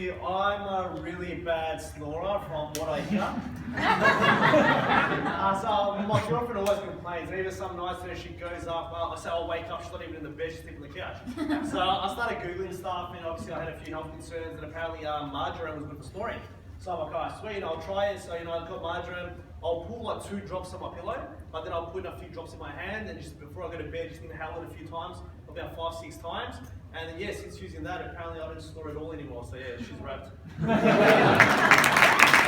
See, I'm a really bad snorer from what I hear. So my girlfriend always complains. Even some nights when she goes up, I say I'll wake up, she's not even in the bed, she's sleeping on the couch. So I started Googling stuff, and obviously I had a few health concerns, and apparently marjoram was good for snoring. So I'm like, alright, sweet, I'll try it. So, I've got marjoram. I'll pull like 2 drops on my pillow, but then I'll put a few drops in my hand, and just before I go to bed, just inhale it a few times, about 5-6 times. And then, yeah, since using that, apparently I don't snore at all anymore. So yeah, she's wrapped.